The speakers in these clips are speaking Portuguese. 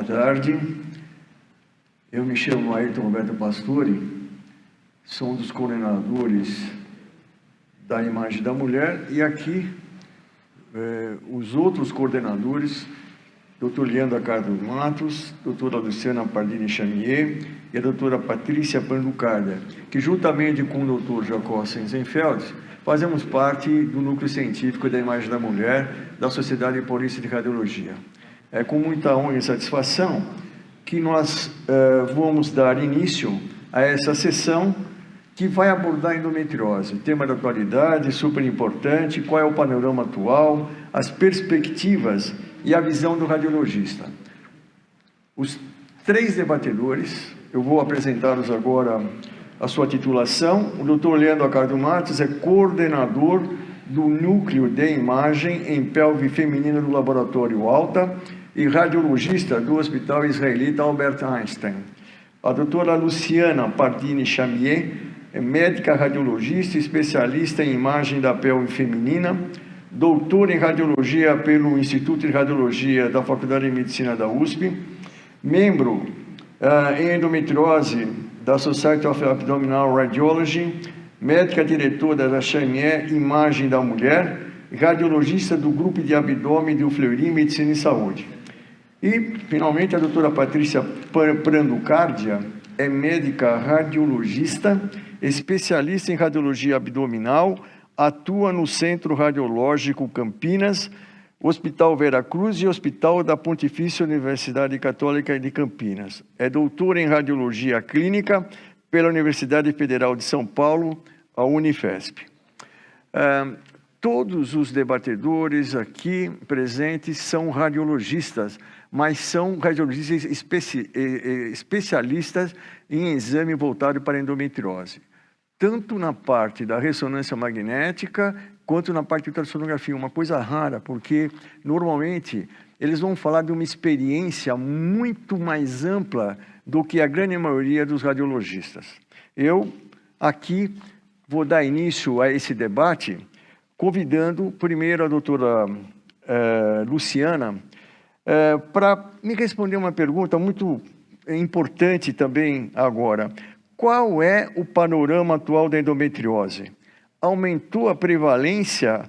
tarde. Eu me chamo Ayrton Roberto Pastore, sou um dos coordenadores da Imagem da Mulher, e aqui os outros coordenadores, Dr. Leandro Carlos Matos, doutora Luciana Pardini Chamier e a doutora Patrícia Panducarda, que juntamente com o Dr. Jacó Senzenfeld, fazemos parte do núcleo científico da Imagem da Mulher da Sociedade Paulista de Radiologia. É com muita honra e satisfação que nós vamos dar início a essa sessão que vai abordar a endometriose, tema da atualidade, super importante, qual é o panorama atual, as perspectivas e a visão do radiologista. Os 3 debatedores, eu vou apresentá-los agora a sua titulação. O Dr. Leandro Carlos Matos é coordenador do Núcleo de Imagem em Pelve Feminina do Laboratório Alta e radiologista do Hospital Israelita Albert Einstein. A doutora Luciana Pardini Chamier é médica radiologista, especialista em imagem da pelve feminina, doutora em radiologia pelo Instituto de Radiologia da Faculdade de Medicina da USP, membro em endometriose da Society of Abdominal Radiology, médica diretora da Chamier Imagem da Mulher, radiologista do Grupo de Abdômen do Fleury Medicina e Saúde. E, finalmente, a doutora Patrícia Panducarda é médica radiologista, especialista em radiologia abdominal, atua no Centro Radiológico Campinas, Hospital Vera Cruz e Hospital da Pontifícia Universidade Católica de Campinas. É doutora em radiologia clínica pela Universidade Federal de São Paulo, a Unifesp. Todos os debatedores aqui presentes são radiologistas, mas são radiologistas especialistas em exame voltado para endometriose, tanto na parte da ressonância magnética, quanto na parte de ultrassonografia. Uma coisa rara, porque normalmente eles vão falar de uma experiência muito mais ampla do que a grande maioria dos radiologistas. Eu, aqui, vou dar início a esse debate, convidando primeiro a doutora Luciana para me responder uma pergunta muito importante também agora. Qual é o panorama atual da endometriose? Aumentou a prevalência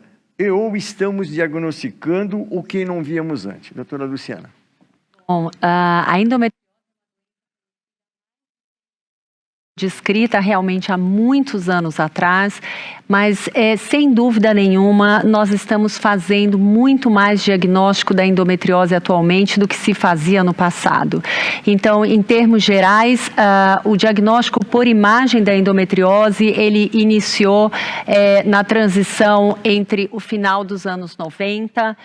ou estamos diagnosticando o que não víamos antes? Doutora Luciana. Bom, a endometriose descrita realmente há muitos anos atrás, mas sem dúvida nenhuma nós estamos fazendo muito mais diagnóstico da endometriose atualmente do que se fazia no passado. Então, em termos gerais, o diagnóstico por imagem da endometriose, ele iniciou na transição entre o final dos anos 90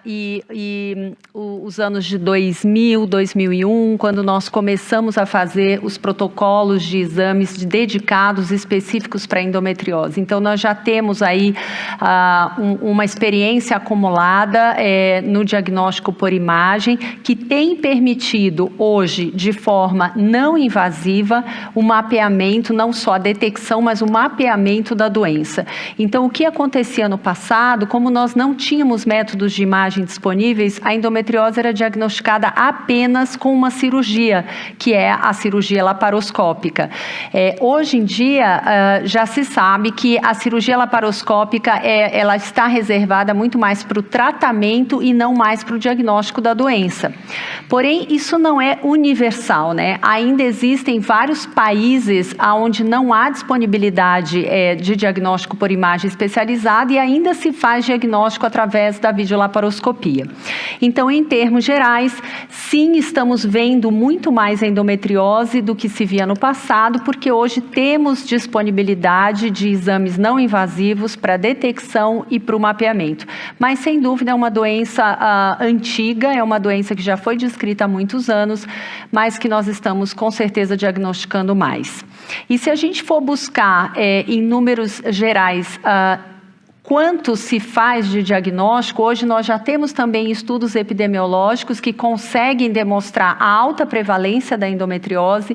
e os anos de 2000, 2001, quando nós começamos a fazer os protocolos de exames dedicados específicos para endometriose. Então, nós já temos aí uma experiência acumulada no diagnóstico por imagem, que tem permitido hoje, de forma não invasiva, o mapeamento, não só a detecção, mas o mapeamento da doença. Então, o que acontecia no passado, como nós não tínhamos métodos de imagem disponíveis, a endometriose era diagnosticada apenas com uma cirurgia, que é a cirurgia laparoscópica. Hoje em dia, já se sabe que a cirurgia laparoscópica ela está reservada muito mais para o tratamento e não mais para o diagnóstico da doença. Porém, isso não é universal, né? Ainda existem vários países onde não há disponibilidade de diagnóstico por imagem especializada e ainda se faz diagnóstico através da videolaparoscopia. Então, em termos gerais, sim, estamos vendo muito mais endometriose do que se via no passado, porque hoje temos disponibilidade de exames não invasivos para detecção e para o mapeamento. Mas, sem dúvida, é uma doença antiga, é uma doença que já foi descrita há muitos anos, mas que nós estamos, com certeza, diagnosticando mais. E se a gente for buscar, em números gerais, quanto se faz de diagnóstico, hoje nós já temos também estudos epidemiológicos que conseguem demonstrar a alta prevalência da endometriose,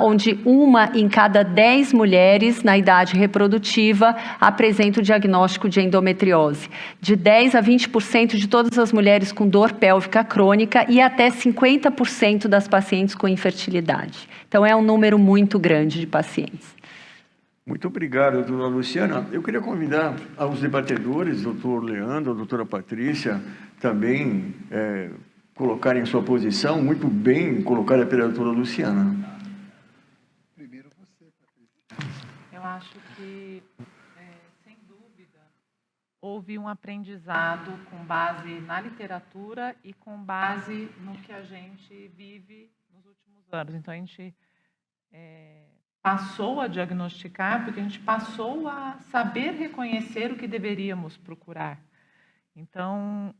onde 1 em cada 10 mulheres na idade reprodutiva apresenta o diagnóstico de endometriose. De 10 a 20% de todas as mulheres com dor pélvica crônica e até 50% das pacientes com infertilidade. Então, é um número muito grande de pacientes. Muito obrigado, doutora Luciana. Eu queria convidar os debatedores, doutor Leandro, doutora Patrícia, também colocarem sua posição, muito bem colocada pela doutora Luciana. Primeiro você, Patrícia. Eu acho que, sem dúvida, houve um aprendizado com base na literatura e com base no que a gente vive nos últimos anos. Então, a gente passou a diagnosticar porque a gente passou a saber reconhecer o que deveríamos procurar. Então,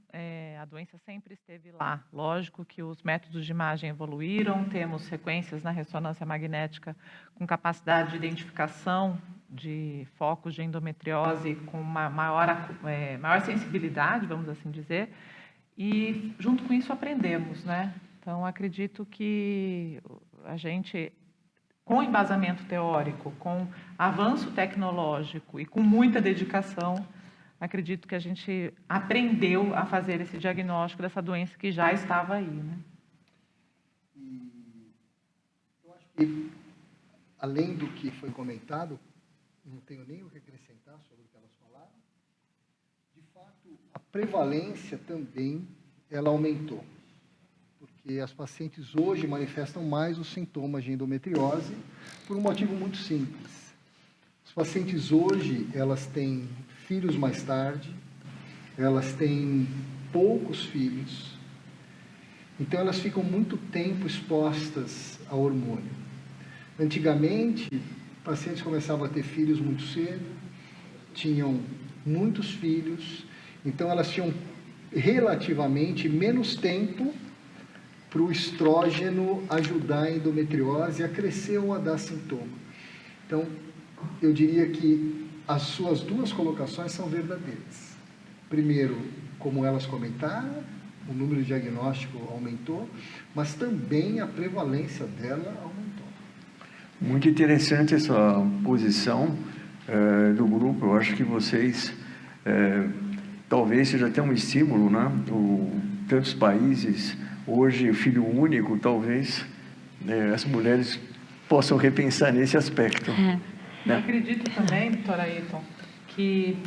a doença sempre esteve lá. Lógico que os métodos de imagem evoluíram, temos sequências na ressonância magnética com capacidade de identificação de focos de endometriose com uma maior sensibilidade, vamos assim dizer, e junto com isso aprendemos, né? Então, acredito que a gente, com embasamento teórico, com avanço tecnológico e com muita dedicação, acredito que a gente aprendeu a fazer esse diagnóstico dessa doença que já estava aí, né? E eu acho que, além do que foi comentado, não tenho nem o que acrescentar sobre o que elas falaram. De fato, a prevalência também ela aumentou, porque as pacientes hoje manifestam mais os sintomas de endometriose por um motivo muito simples. As pacientes hoje, elas têm filhos mais tarde, elas têm poucos filhos, então elas ficam muito tempo expostas ao hormônio. Antigamente, pacientes começavam a ter filhos muito cedo, tinham muitos filhos, então elas tinham relativamente menos tempo para o estrógeno ajudar a endometriose a crescer ou a dar sintoma. Então, eu diria que as suas duas colocações são verdadeiras. Primeiro, como elas comentaram, o número de diagnóstico aumentou, mas também a prevalência dela aumentou. Muito interessante essa posição do grupo. Eu acho que vocês talvez seja até um estímulo, né? Tantos países hoje, filho único, talvez as mulheres possam repensar nesse aspecto. Eu acredito também, doutora Ayrton, que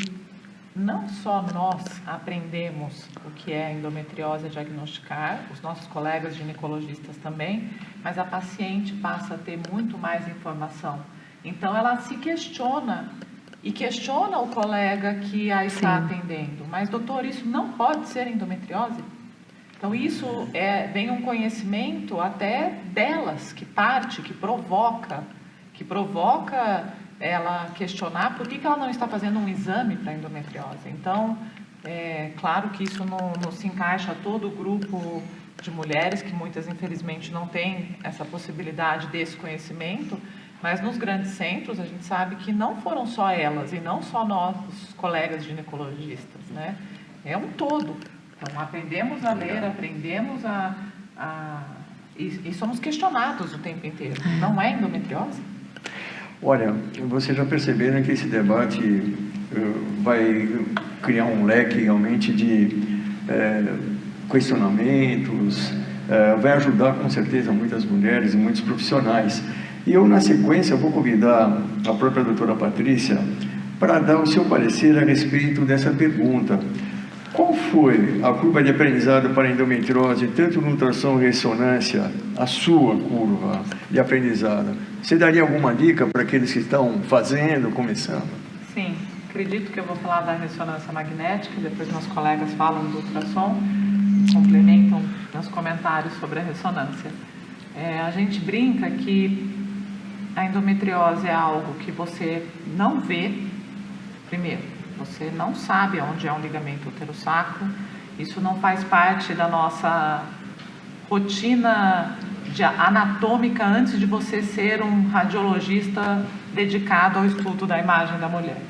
não só nós aprendemos o que é endometriose a diagnosticar, os nossos colegas ginecologistas também, mas a paciente passa a ter muito mais informação. Então, ela se questiona e questiona o colega que a está atendendo. Mas, doutor, isso não pode ser endometriose? Então, isso vem um conhecimento até delas, que provoca ela questionar por que ela não está fazendo um exame para endometriose. Então, claro que isso não se encaixa a todo o grupo de mulheres, que muitas, infelizmente, não têm essa possibilidade desse conhecimento, mas nos grandes centros a gente sabe que não foram só elas e não só nós, os colegas ginecologistas, né? É um todo. Então, aprendemos a ler, aprendemos e somos questionados o tempo inteiro. Não é endometriose? Olha, vocês já perceberam que esse debate vai criar um leque realmente de questionamentos, vai ajudar com certeza muitas mulheres e muitos profissionais. E eu, na sequência, vou convidar a própria doutora Patrícia para dar o seu parecer a respeito dessa pergunta. Qual foi a curva de aprendizado para a endometriose, tanto no ultrassom e ressonância, a sua curva de aprendizado? Você daria alguma dica para aqueles que estão fazendo, começando? Sim, acredito que eu vou falar da ressonância magnética, depois meus colegas falam do ultrassom, complementam nos comentários sobre a ressonância. A gente brinca que a endometriose é algo que você não vê, primeiro. Você não sabe onde é um ligamento útero-sacro, isso não faz parte da nossa rotina anatômica antes de você ser um radiologista dedicado ao estudo da imagem da mulher.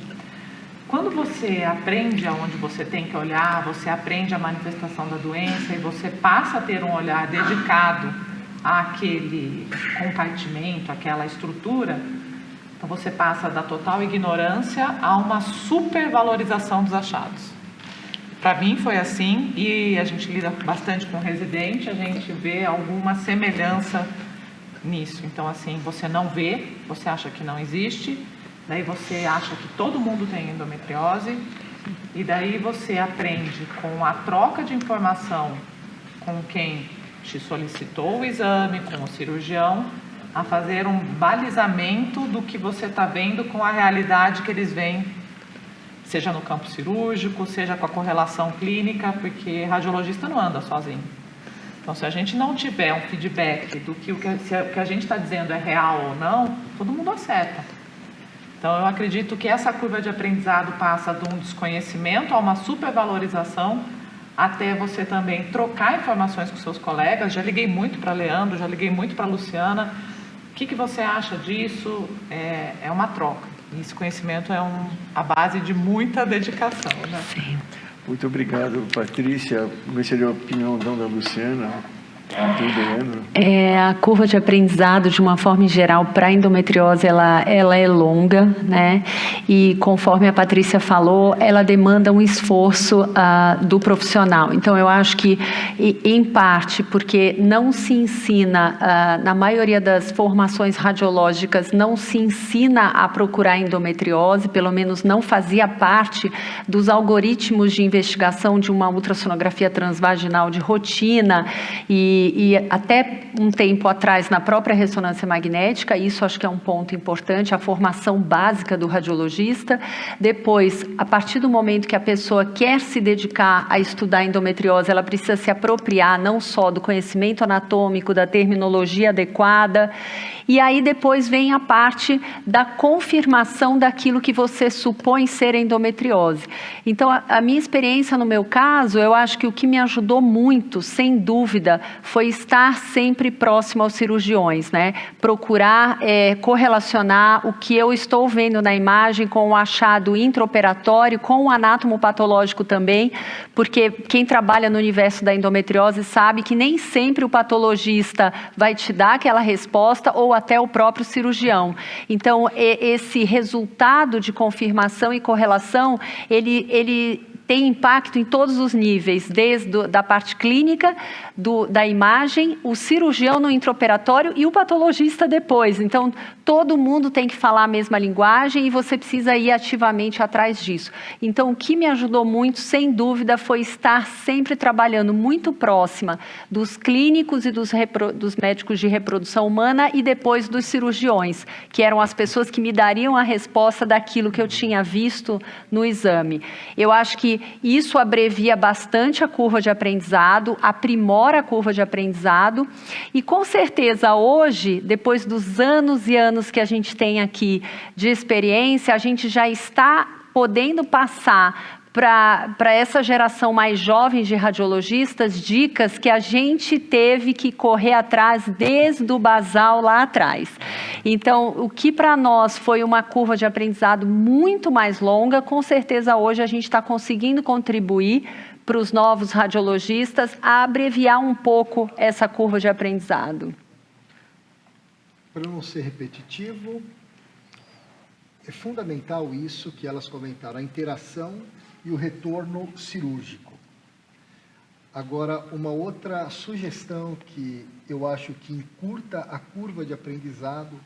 quando você aprende aonde você tem que olhar, você aprende a manifestação da doença e você passa a ter um olhar dedicado àquele compartimento, àquela estrutura, então você passa da total ignorância a uma supervalorização dos achados. Para mim foi assim, e a gente lida bastante com residente, a gente vê alguma semelhança nisso. Então, assim, você não vê, você acha que não existe, daí você acha que todo mundo tem endometriose, e daí você aprende com a troca de informação com quem te solicitou o exame, com o cirurgião, a fazer um balizamento do que você está vendo com a realidade que eles veem, seja no campo cirúrgico, seja com a correlação clínica, porque radiologista não anda sozinho. Então, se a gente não tiver um feedback do que o que a gente está dizendo é real ou não, todo mundo acerta. Então, eu acredito que essa curva de aprendizado passa de um desconhecimento a uma supervalorização, até você também trocar informações com seus colegas. Já liguei muito para Leandro, já liguei muito para Luciana. O que você acha disso? É uma troca. E esse conhecimento é a base de muita dedicação, né? Sim. Muito obrigado, Patrícia. Gostaria da opinião da Luciana. A curva de aprendizado, de uma forma em geral, para a endometriose, ela é longa, né? E conforme a Patrícia falou, ela demanda um esforço do profissional. Então, eu acho que, em parte, porque não se ensina, na maioria das formações radiológicas, não se ensina a procurar endometriose, pelo menos não fazia parte dos algoritmos de investigação de uma ultrassonografia transvaginal de rotina, e até um tempo atrás, na própria ressonância magnética, isso acho que é um ponto importante, a formação básica do radiologista. Depois, a partir do momento que a pessoa quer se dedicar a estudar endometriose, ela precisa se apropriar não só do conhecimento anatômico, da terminologia adequada, e aí depois vem a parte da confirmação daquilo que você supõe ser endometriose. Então, a minha experiência no meu caso, eu acho que o que me ajudou muito, sem dúvida, foi estar sempre próximo aos cirurgiões, né? Procurar correlacionar o que eu estou vendo na imagem com o achado intraoperatório, com o anatomopatológico também, porque quem trabalha no universo da endometriose sabe que nem sempre o patologista vai te dar aquela resposta ou até o próprio cirurgião. Então, esse resultado de confirmação e correlação, ele tem impacto em todos os níveis, desde da parte clínica, da imagem, o cirurgião no intraoperatório e o patologista depois. Então, todo mundo tem que falar a mesma linguagem e você precisa ir ativamente atrás disso. Então, o que me ajudou muito, sem dúvida, foi estar sempre trabalhando muito próxima dos clínicos e dos médicos de reprodução humana e depois dos cirurgiões, que eram as pessoas que me dariam a resposta daquilo que eu tinha visto no exame. Eu acho que isso abrevia bastante a curva de aprendizado, aprimora a curva de aprendizado e, com certeza, hoje, depois dos anos e anos que a gente tem aqui de experiência, a gente já está podendo passar para essa geração mais jovem de radiologistas dicas que a gente teve que correr atrás desde o basal lá atrás. Então, o que para nós foi uma curva de aprendizado muito mais longa, com certeza hoje a gente está conseguindo contribuir para os novos radiologistas a abreviar um pouco essa curva de aprendizado. Para não ser repetitivo, é fundamental isso que elas comentaram, a interação e o retorno cirúrgico. Agora, uma outra sugestão que eu acho que encurta a curva de aprendizado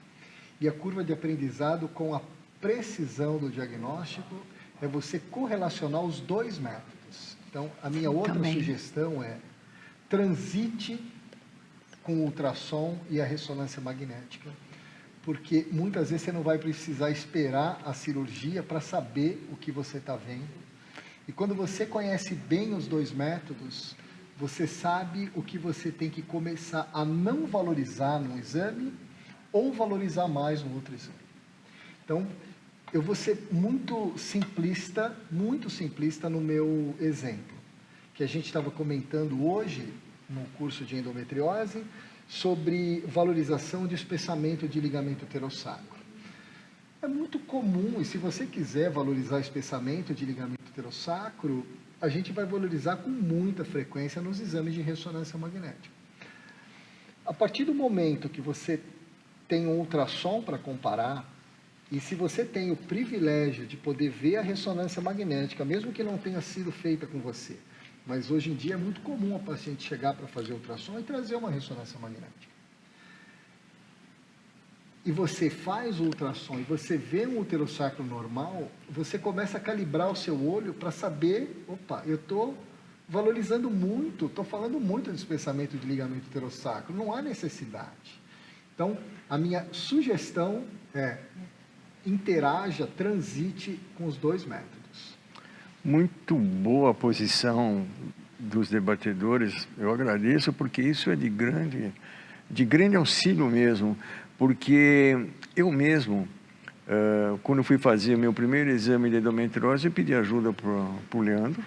e a curva de aprendizado com a precisão do diagnóstico é você correlacionar os dois métodos. Então, a minha outra sugestão é transite com o ultrassom e a ressonância magnética, porque muitas vezes você não vai precisar esperar a cirurgia para saber o que você está vendo. E quando você conhece bem os dois métodos, você sabe o que você tem que começar a não valorizar no exame ou valorizar mais no outro exame. Então, eu vou ser muito simplista no meu exemplo, que a gente estava comentando hoje, no curso de endometriose, sobre valorização de espessamento de ligamento pterossacro. É muito comum, e se você quiser valorizar espessamento de ligamento uterosacro, a gente vai valorizar com muita frequência nos exames de ressonância magnética. A partir do momento que você tem um ultrassom para comparar, e se você tem o privilégio de poder ver a ressonância magnética, mesmo que não tenha sido feita com você, mas hoje em dia é muito comum a paciente chegar para fazer ultrassom e trazer uma ressonância magnética. E você faz o ultrassom e você vê um uterosacro normal, você começa a calibrar o seu olho para saber, opa, eu estou valorizando muito, estou falando muito de espessamento de ligamento uterosacro, não há necessidade. Então, a minha sugestão é interaja, transite com os dois métodos. Muito boa a posição dos debatedores, eu agradeço, porque isso é de grande auxílio mesmo, porque eu mesmo, quando fui fazer meu primeiro exame de endometriose, eu pedi ajuda para o Leandro,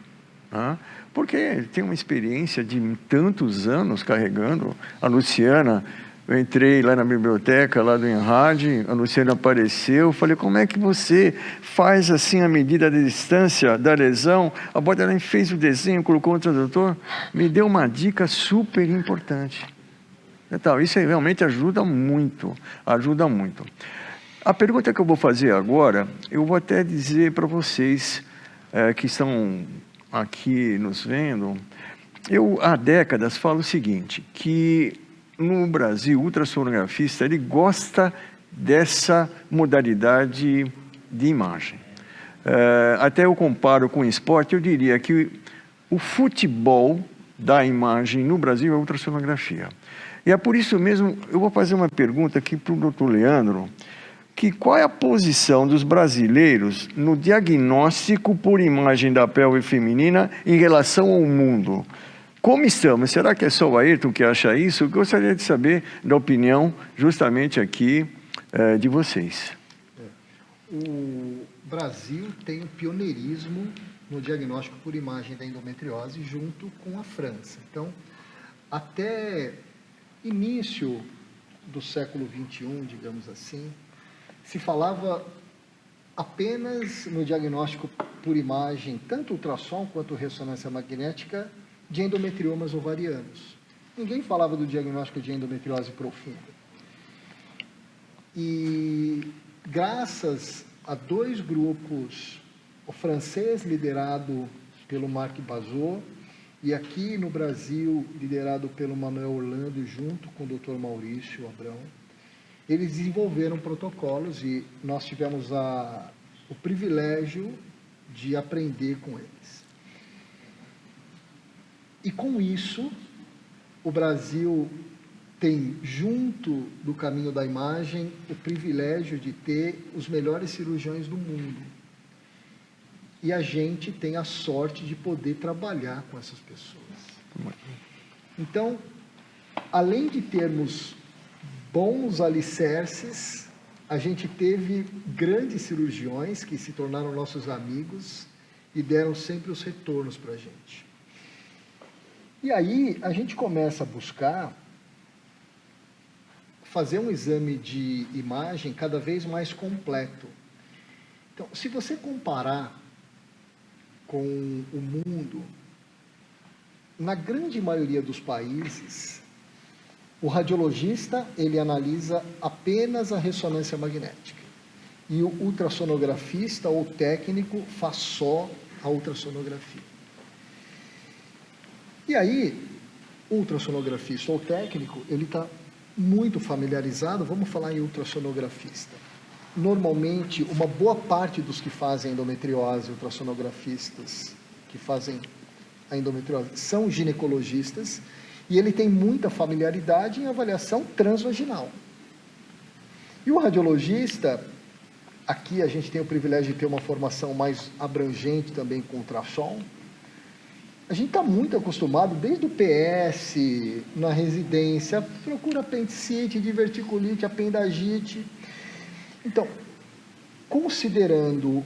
porque ele tem uma experiência de tantos anos carregando. A Luciana, eu entrei lá na biblioteca, lá do Enrad, a Luciana apareceu, falei, como é que você faz assim a medida da distância da lesão? A Borderline fez o desenho, colocou o tradutor, me deu uma dica super importante. Então, isso realmente ajuda muito, ajuda muito. A pergunta que eu vou fazer agora, eu vou até dizer para vocês que estão aqui nos vendo, eu há décadas falo o seguinte, que no Brasil, o ultrassonografista, ele gosta dessa modalidade de imagem. Até eu comparo com o esporte, eu diria que o futebol da imagem no Brasil é a ultrassonografia. E é por isso mesmo, eu vou fazer uma pergunta aqui para o doutor Leandro, que qual é a posição dos brasileiros no diagnóstico por imagem da pelve feminina em relação ao mundo? Como estamos? Será que é só o Ayrton que acha isso? Eu gostaria de saber da opinião, justamente aqui, de vocês. O Brasil tem um pioneirismo no diagnóstico por imagem da endometriose junto com a França. Então, até início do século XXI, digamos assim, se falava apenas no diagnóstico por imagem, tanto ultrassom quanto ressonância magnética, de endometriomas ovarianos. Ninguém falava do diagnóstico de endometriose profunda. E graças a dois grupos, o francês liderado pelo Marc Bazot, e aqui no Brasil, liderado pelo Manuel Orlando, junto com o Dr. Maurício Abrão, eles desenvolveram protocolos e nós tivemos o privilégio de aprender com eles. E com isso, o Brasil tem, junto do caminho da imagem, o privilégio de ter os melhores cirurgiões do mundo. E a gente tem a sorte de poder trabalhar com essas pessoas. Então, além de termos bons alicerces, a gente teve grandes cirurgiões que se tornaram nossos amigos e deram sempre os retornos para a gente. E aí, a gente começa a buscar fazer um exame de imagem cada vez mais completo. Então, se você comparar com o mundo, na grande maioria dos países, o radiologista, ele analisa apenas a ressonância magnética. E o ultrassonografista ou técnico faz só a ultrassonografia. E aí, o ultrassonografista ou técnico, ele está muito familiarizado, vamos falar em ultrassonografista. Normalmente, uma boa parte dos que fazem endometriose, ultrassonografistas que fazem a endometriose, são ginecologistas, e ele tem muita familiaridade em avaliação transvaginal. E o radiologista, aqui a gente tem o privilégio de ter uma formação mais abrangente também com ultrassom. A gente está muito acostumado, desde o PS, na residência, procura apendicite, diverticulite, apendagite. Então, considerando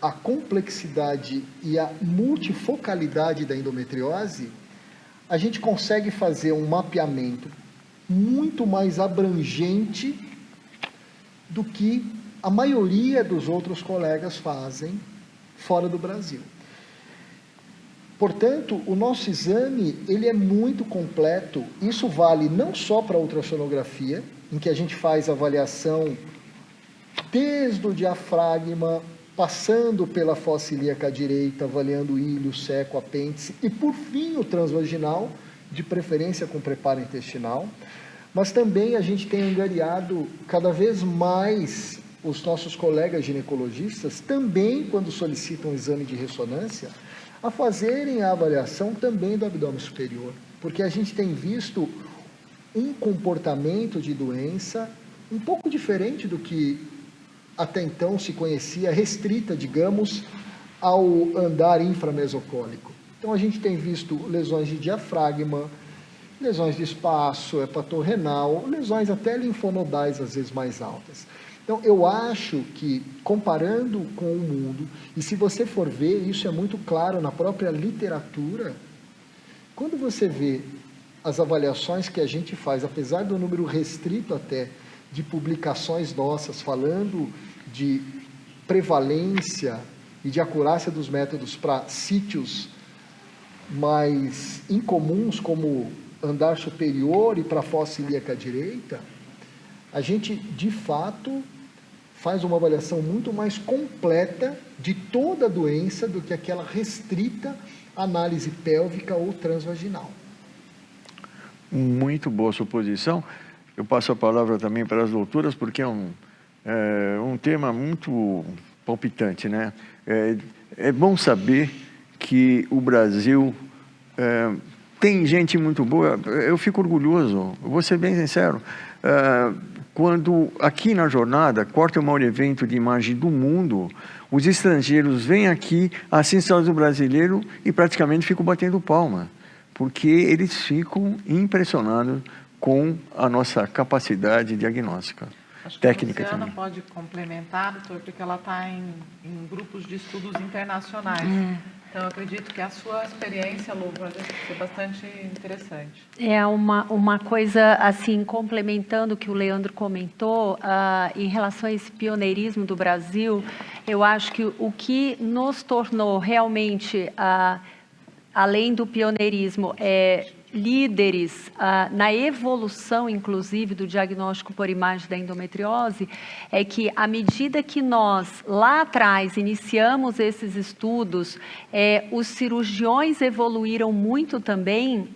a complexidade e a multifocalidade da endometriose, a gente consegue fazer um mapeamento muito mais abrangente do que a maioria dos outros colegas fazem fora do Brasil. Portanto, o nosso exame ele é muito completo. Isso vale não só para a ultrassonografia, em que a gente faz avaliação desde o diafragma, passando pela fossa ilíaca direita, avaliando o ilho, seco, apêndice, e por fim o transvaginal, de preferência com preparo intestinal. Mas também a gente tem angariado cada vez mais os nossos colegas ginecologistas, também quando solicitam um exame de ressonância, a fazerem a avaliação também do abdômen superior, porque a gente tem visto um comportamento de doença um pouco diferente do que até então se conhecia, restrita, digamos, ao andar inframesocólico. Então a gente tem visto lesões de diafragma, lesões de espaço, hepatorrenal, lesões até linfonodais às vezes mais altas. Então eu acho que, comparando com o mundo, e se você for ver, isso é muito claro na própria literatura, quando você vê as avaliações que a gente faz, apesar do número restrito até de publicações nossas falando de prevalência e de acurácia dos métodos para sítios mais incomuns, como andar superior e para a fossa ilíaca direita, a gente, de fato, faz uma avaliação muito mais completa de toda a doença do que aquela restrita análise pélvica ou transvaginal. Muito boa suposição. Eu passo a palavra também para as doutoras, porque é um tema muito palpitante, né? É bom saber que o Brasil tem gente muito boa. Eu fico orgulhoso, vou ser bem sincero. Quando aqui na jornada, quarto maior evento de imagem do mundo, os estrangeiros vêm aqui, assistem ao brasileiro e praticamente ficam batendo palma, porque eles ficam impressionados com a nossa capacidade diagnóstica, acho que técnica a Luciana também. pode complementar, doutor, porque ela está em grupos de estudos internacionais. Então, eu acredito que a sua experiência, Lu, vai ser bastante interessante. É uma coisa, assim, complementando o que o Leandro comentou, em relação a esse pioneirismo do Brasil, eu acho que o que nos tornou realmente, além do pioneirismo, líderes na evolução, inclusive, do diagnóstico por imagem da endometriose, é que, à medida que nós, lá atrás, iniciamos esses estudos, os cirurgiões evoluíram muito também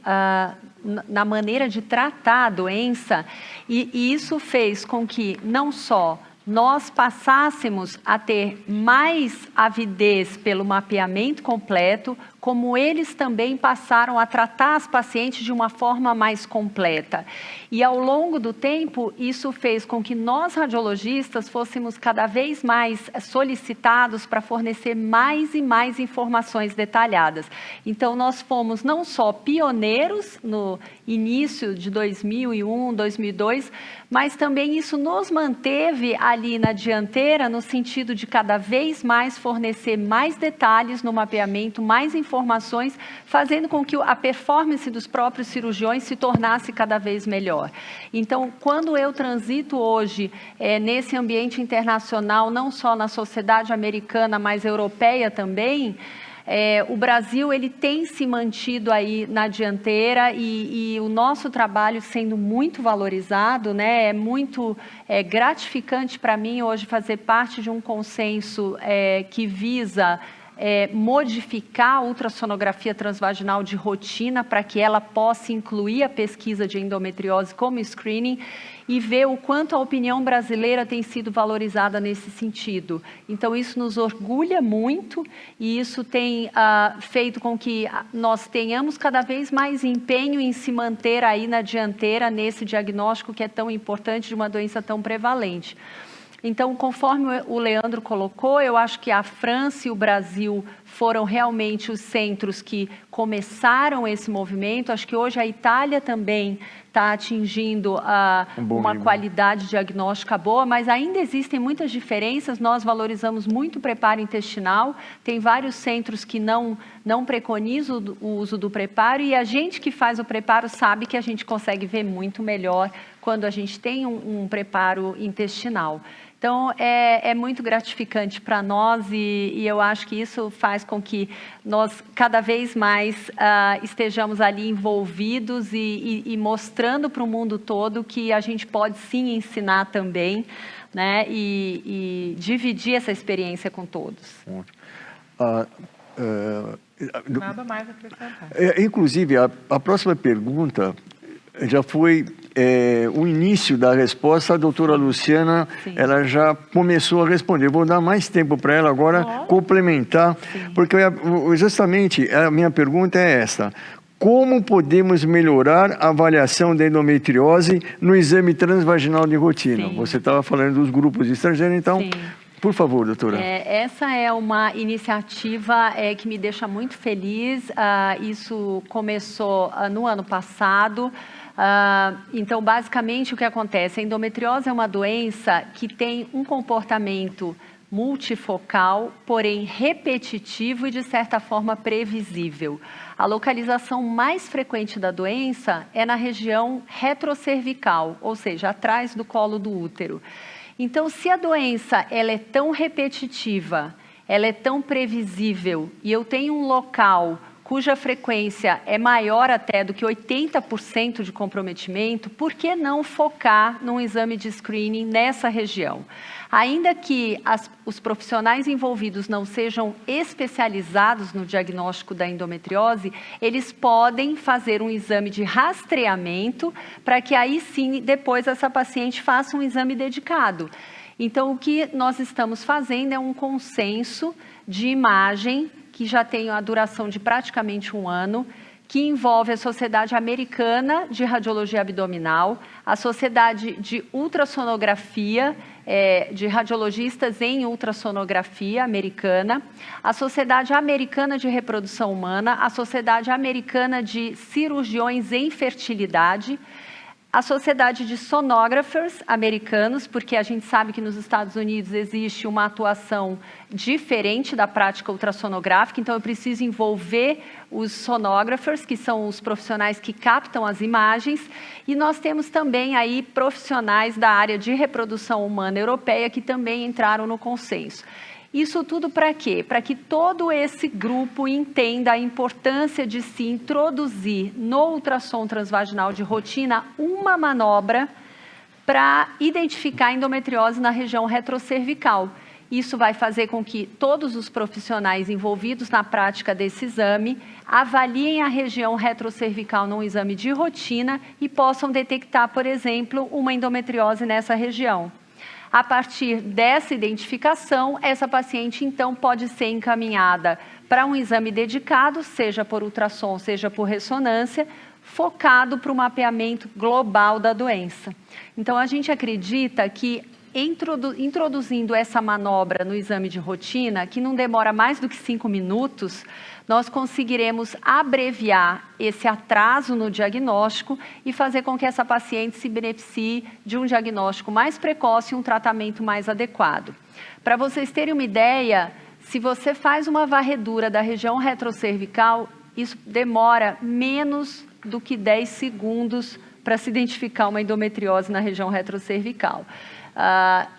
na maneira de tratar a doença, e isso fez com que, não só nós passássemos a ter mais avidez pelo mapeamento completo, como eles também passaram a tratar as pacientes de uma forma mais completa. E ao longo do tempo, isso fez com que nós radiologistas fôssemos cada vez mais solicitados para fornecer mais e mais informações detalhadas. Então, nós fomos não só pioneiros no início de 2001, 2002, mas também isso nos manteve ali na dianteira, no sentido de cada vez mais fornecer mais detalhes no mapeamento, mais informações, fazendo com que a performance dos próprios cirurgiões se tornasse cada vez melhor. Então, quando eu transito hoje nesse ambiente internacional, não só na sociedade americana, mas europeia também, o Brasil ele tem se mantido aí na dianteira e o nosso trabalho sendo muito valorizado, né? É muito gratificante para mim hoje fazer parte de um consenso que visa modificar a ultrassonografia transvaginal de rotina para que ela possa incluir a pesquisa de endometriose como screening e ver o quanto a opinião brasileira tem sido valorizada nesse sentido. Então, isso nos orgulha muito e isso tem feito com que nós tenhamos cada vez mais empenho em se manter aí na dianteira nesse diagnóstico que é tão importante de uma doença tão prevalente. Então, conforme o Leandro colocou, eu acho que a França e o Brasil foram realmente os centros que começaram esse movimento. Acho que hoje a Itália também está atingindo uma qualidade diagnóstica boa, mas ainda existem muitas diferenças. Nós valorizamos muito o preparo intestinal, tem vários centros que não preconizam o uso do preparo e a gente que faz o preparo sabe que a gente consegue ver muito melhor quando a gente tem um preparo intestinal. Então, é muito gratificante para nós e eu acho que isso faz com que nós cada vez mais estejamos ali envolvidos e mostrando para o mundo todo que a gente pode sim ensinar também, né, e dividir essa experiência com todos. Nada mais a acrescentar. Inclusive, a próxima pergunta já foi o início da resposta. A doutora Luciana, Sim. ela já começou a responder. Eu vou dar mais tempo para ela agora complementar, porque justamente a minha pergunta é essa: como podemos melhorar a avaliação da endometriose no exame transvaginal de rotina? Sim. Você estava falando dos grupos estrangeiros, então, Sim. por favor, doutora. Essa é uma iniciativa que me deixa muito feliz. Isso começou no ano passado. Então, basicamente, o que acontece? A endometriose é uma doença que tem um comportamento multifocal, porém repetitivo e, de certa forma, previsível. A localização mais frequente da doença é na região retrocervical, ou seja, atrás do colo do útero. Então, se a doença ela é tão repetitiva, ela é tão previsível e eu tenho um local cuja frequência é maior até do que 80% de comprometimento, por que não focar num exame de screening nessa região? Ainda que os profissionais envolvidos não sejam especializados no diagnóstico da endometriose, eles podem fazer um exame de rastreamento para que aí sim, depois essa paciente faça um exame dedicado. Então, o que nós estamos fazendo é um consenso de imagem que já tem a duração de praticamente 1 ano, que envolve a Sociedade Americana de Radiologia Abdominal, a Sociedade de Ultrassonografia, de Radiologistas em Ultrassonografia Americana, a Sociedade Americana de Reprodução Humana, a Sociedade Americana de Cirurgiões em Fertilidade, a Sociedade de Sonographers americanos, porque a gente sabe que nos Estados Unidos existe uma atuação diferente da prática ultrassonográfica, então eu preciso envolver os sonographers, que são os profissionais que captam as imagens, e nós temos também aí profissionais da área de reprodução humana europeia que também entraram no consenso. Isso tudo para quê? Para que todo esse grupo entenda a importância de se introduzir no ultrassom transvaginal de rotina uma manobra para identificar a endometriose na região retrocervical. Isso vai fazer com que todos os profissionais envolvidos na prática desse exame avaliem a região retrocervical num exame de rotina e possam detectar, por exemplo, uma endometriose nessa região. A partir dessa identificação, essa paciente, então, pode ser encaminhada para um exame dedicado, seja por ultrassom, seja por ressonância, focado para o mapeamento global da doença. Então, a gente acredita que introduzindo essa manobra no exame de rotina, que não demora mais do que 5 minutos, nós conseguiremos abreviar esse atraso no diagnóstico e fazer com que essa paciente se beneficie de um diagnóstico mais precoce e um tratamento mais adequado. Para vocês terem uma ideia, se você faz uma varredura da região retrocervical, isso demora menos do que 10 segundos para se identificar uma endometriose na região retrocervical.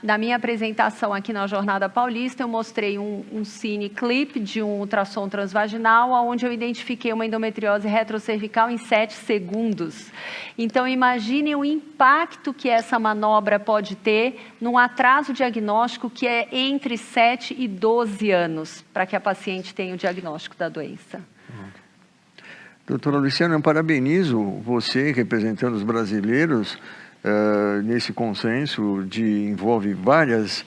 Na minha apresentação aqui na Jornada Paulista, eu mostrei um cine clip de um ultrassom transvaginal, onde eu identifiquei uma endometriose retrocervical em 7 segundos. Então, imaginem o impacto que essa manobra pode ter num atraso diagnóstico que é entre 7 e 12 anos, para que a paciente tenha o diagnóstico da doença. Doutora Luciana, eu parabenizo você, representando os brasileiros, nesse consenso envolve várias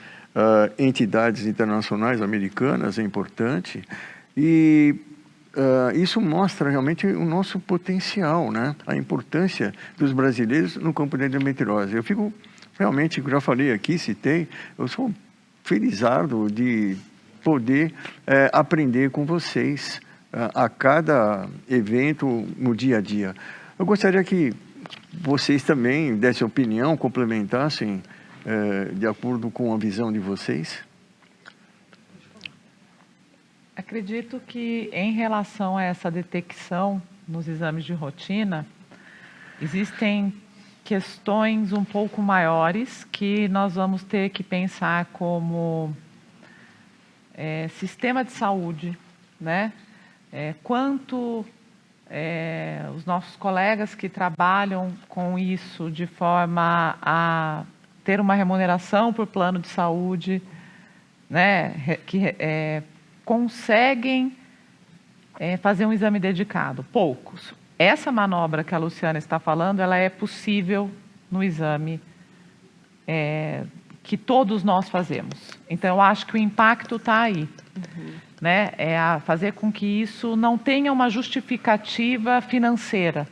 entidades internacionais americanas, é importante, e isso mostra realmente o nosso potencial, né? A importância dos brasileiros no campo da endometriose. Eu fico realmente, já falei aqui, citei, eu sou felizardo de poder aprender com vocês a cada evento no dia a dia. Eu gostaria que vocês também dessem opinião, complementassem de acordo com a visão de vocês. Acredito que em relação a essa detecção nos exames de rotina, existem questões um pouco maiores que nós vamos ter que pensar como sistema de saúde, né? Quanto os nossos colegas que trabalham com isso de forma a ter uma remuneração por plano de saúde, né? Que conseguem fazer um exame dedicado, poucos. Essa manobra que a Luciana está falando, ela é possível no exame que todos nós fazemos. Então, eu acho que o impacto está aí. Né? É a fazer com que isso não tenha uma justificativa financeira.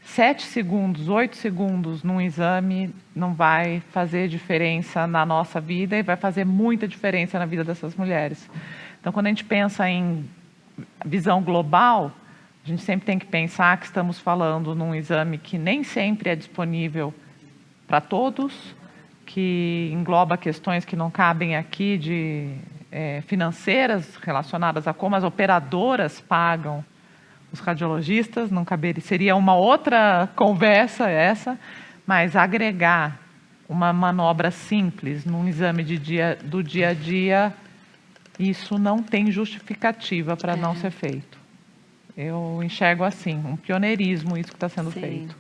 7 segundos, 8 segundos num exame não vai fazer diferença na nossa vida e vai fazer muita diferença na vida dessas mulheres. Então, quando a gente pensa em visão global, a gente sempre tem que pensar que estamos falando num exame que nem sempre é disponível para todos, que engloba questões que não cabem aqui de financeiras relacionadas a como as operadoras pagam os radiologistas, não caberia, seria uma outra conversa essa, mas agregar uma manobra simples num exame do dia a dia, isso não tem justificativa para não ser feito. Eu enxergo assim, um pioneirismo isso que está sendo feito.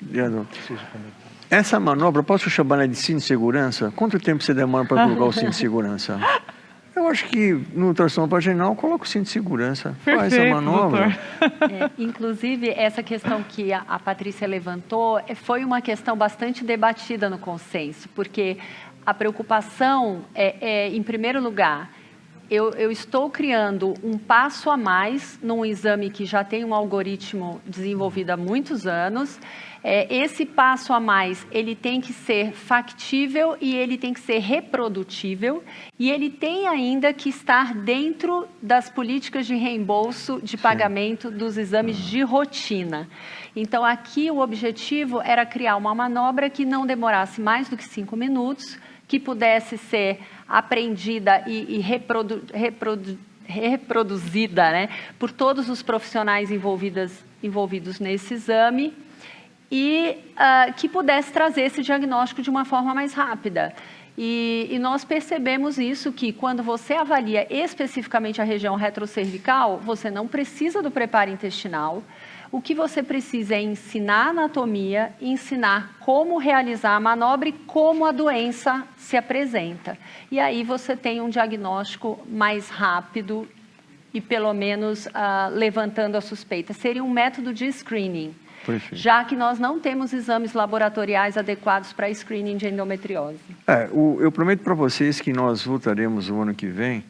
Leandro, essa manobra, posso chamar de cinto de segurança? Quanto tempo você demora para colocar o cinto de segurança? Eu acho que no ultrassom vaginal, coloca o cinto de segurança. Faz a manobra. Inclusive, essa questão que a Patrícia levantou foi uma questão bastante debatida no consenso, porque a preocupação em primeiro lugar, eu estou criando um passo a mais num exame que já tem um algoritmo desenvolvido há muitos anos. Esse passo a mais, ele tem que ser factível e ele tem que ser reprodutível e ele tem ainda que estar dentro das políticas de reembolso de pagamento dos exames de rotina. Então, aqui o objetivo era criar uma manobra que não demorasse mais do que 5 minutos, que pudesse ser aprendida e reproduzida, né, por todos os profissionais envolvidos nesse exame e que pudesse trazer esse diagnóstico de uma forma mais rápida. E nós percebemos isso, que quando você avalia especificamente a região retrocervical, você não precisa do preparo intestinal. O que você precisa é ensinar anatomia, ensinar como realizar a manobra e como a doença se apresenta. E aí você tem um diagnóstico mais rápido e pelo menos levantando a suspeita. Seria um método de screening, já que nós não temos exames laboratoriais adequados para screening de endometriose. Eu prometo para vocês que nós voltaremos o ano que vem,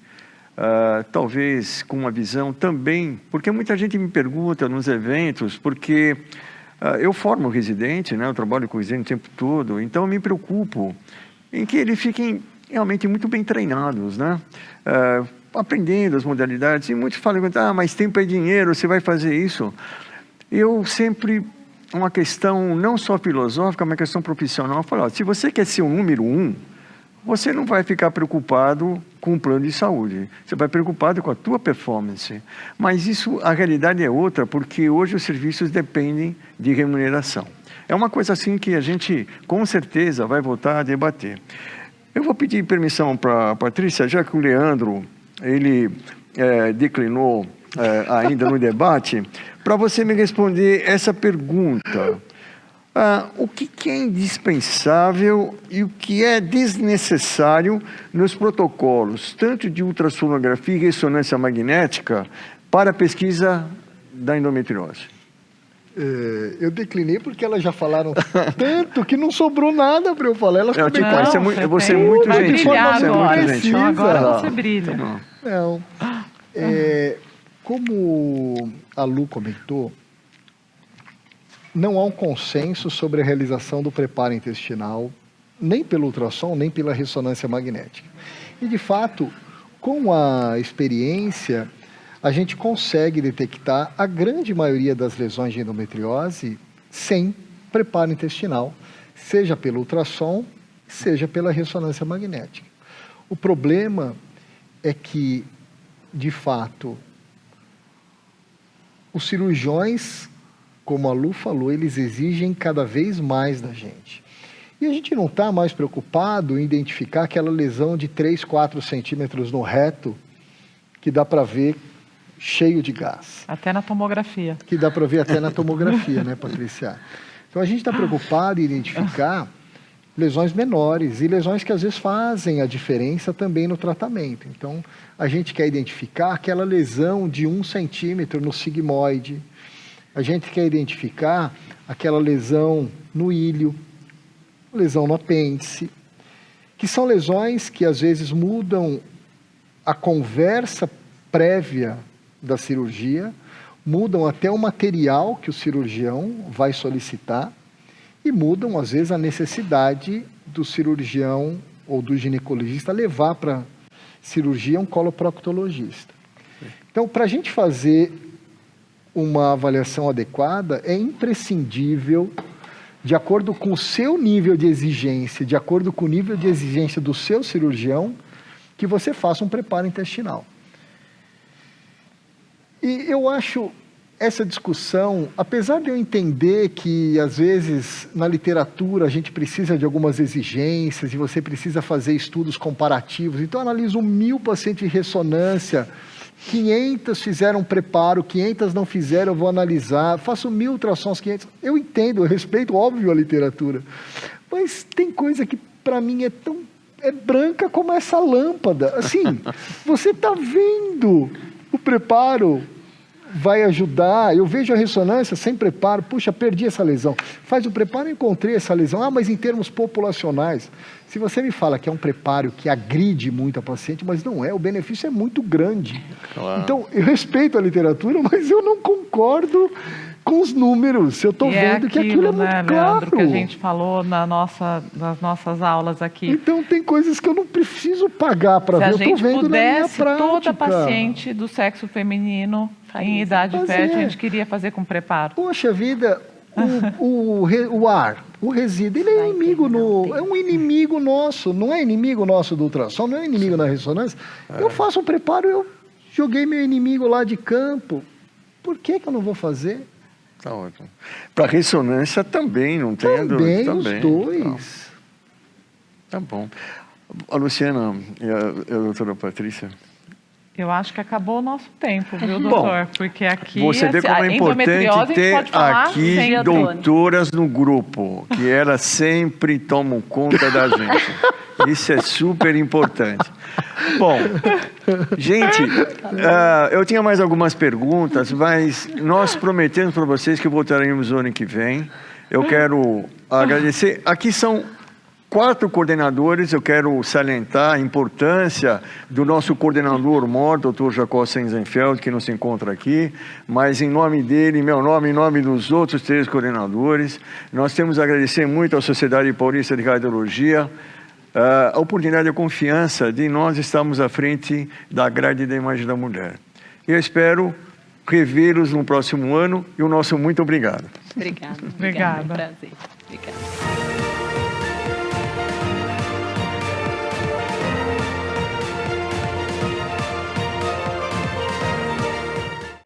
talvez com uma visão também, porque muita gente me pergunta nos eventos, porque eu formo residente, né, eu trabalho com residente o tempo todo, então eu me preocupo em que eles fiquem realmente muito bem treinados, né? Aprendendo as modalidades, e muitos falam, mas tempo é dinheiro, você vai fazer isso. Eu sempre, uma questão não só filosófica, mas uma questão profissional, eu falo, se você quer ser o número 1, você não vai ficar preocupado com o plano de saúde, você vai preocupado com a tua performance. Mas isso, a realidade é outra, porque hoje os serviços dependem de remuneração. É uma coisa assim que a gente, com certeza, vai voltar a debater. Eu vou pedir permissão para a Patrícia, já que o Leandro, ele declinou ainda no debate, para você me responder essa pergunta. O que é indispensável e o que é desnecessário nos protocolos, tanto de ultrassonografia e ressonância magnética, para a pesquisa da endometriose? Eu declinei porque elas já falaram tanto que não sobrou nada para eu falar. Elas você é muito gentil. Agora você brilha. Não. Como a Lu comentou, não há um consenso sobre a realização do preparo intestinal, nem pelo ultrassom, nem pela ressonância magnética. E, de fato, com a experiência, a gente consegue detectar a grande maioria das lesões de endometriose sem preparo intestinal, seja pelo ultrassom, seja pela ressonância magnética. O problema é que, de fato, os cirurgiões como a Lu falou, eles exigem cada vez mais da gente. E a gente não está mais preocupado em identificar aquela lesão de 3, 4 centímetros no reto, que dá para ver cheio de gás. Até na tomografia. Que dá para ver até na tomografia, né, Patrícia? Então a gente está preocupado em identificar lesões menores e lesões que às vezes fazem a diferença também no tratamento. Então a gente quer identificar aquela lesão de 1 centímetro no sigmoide, a gente quer identificar aquela lesão no ilho, lesão no apêndice, que são lesões que às vezes mudam a conversa prévia da cirurgia, mudam até o material que o cirurgião vai solicitar e mudam às vezes a necessidade do cirurgião ou do ginecologista levar para cirurgia um coloproctologista. Então, para a gente fazer uma avaliação adequada, é imprescindível, de acordo com o seu nível de exigência, de acordo com o nível de exigência do seu cirurgião, que você faça um preparo intestinal. E eu acho essa discussão, apesar de eu entender que, às vezes, na literatura a gente precisa de algumas exigências e você precisa fazer estudos comparativos, então eu analiso 1000 pacientes de ressonância, 500 fizeram preparo, 500 não fizeram, eu vou analisar, faço 1000 ultrassons, 500. Eu entendo, eu respeito, óbvio, a literatura. Mas tem coisa que, para mim, é branca como essa lâmpada. Assim, você está vendo o preparo, vai ajudar. Eu vejo a ressonância sem preparo, puxa, perdi essa lesão. Faz o preparo, encontrei essa lesão. Ah, mas em termos populacionais, se você me fala que é um preparo que agride muito a paciente, mas não é, o benefício é muito grande. Claro. Então, eu respeito a literatura, mas eu não concordo com os números. Eu estou vendo que aquilo é muito claro. Leandro, que a gente falou nas nossas aulas aqui. Então, tem coisas que eu não preciso pagar para ver, eu estou vendo na minha prática. Se a gente pudesse, toda paciente do sexo feminino em idade fértil, a gente queria fazer com preparo. Poxa vida, o ar, o resíduo, ele é inimigo, é um inimigo nosso, não é inimigo nosso do ultrassom, não é inimigo na ressonância. Eu faço um preparo, eu joguei meu inimigo lá de campo, por que eu não vou fazer? Tá ótimo. Para ressonância também, não tem Também, também os dois. Tá bom. A Luciana e a doutora Patrícia? Eu acho que acabou o nosso tempo, viu, Bom, doutor? Porque aqui você vê como é importante ter aqui doutoras no grupo, que elas sempre tomam conta da gente. Isso é super importante. Bom, gente, eu tinha mais algumas perguntas, mas nós prometemos para vocês que voltaremos no ano que vem. Eu quero agradecer. Aqui são 4 coordenadores. Eu quero salientar a importância do nosso coordenador mor, Dr. Jacob Senzenfeld, que não se encontra aqui, mas em nome dele, em meu nome, em nome dos outros 3 coordenadores, nós temos a agradecer muito à Sociedade Paulista de Radiologia a oportunidade e a confiança de nós estarmos à frente da grade da imagem da mulher. Eu espero revê-los no próximo ano e o nosso muito obrigado. Obrigada. Obrigada. Prazer. Obrigada.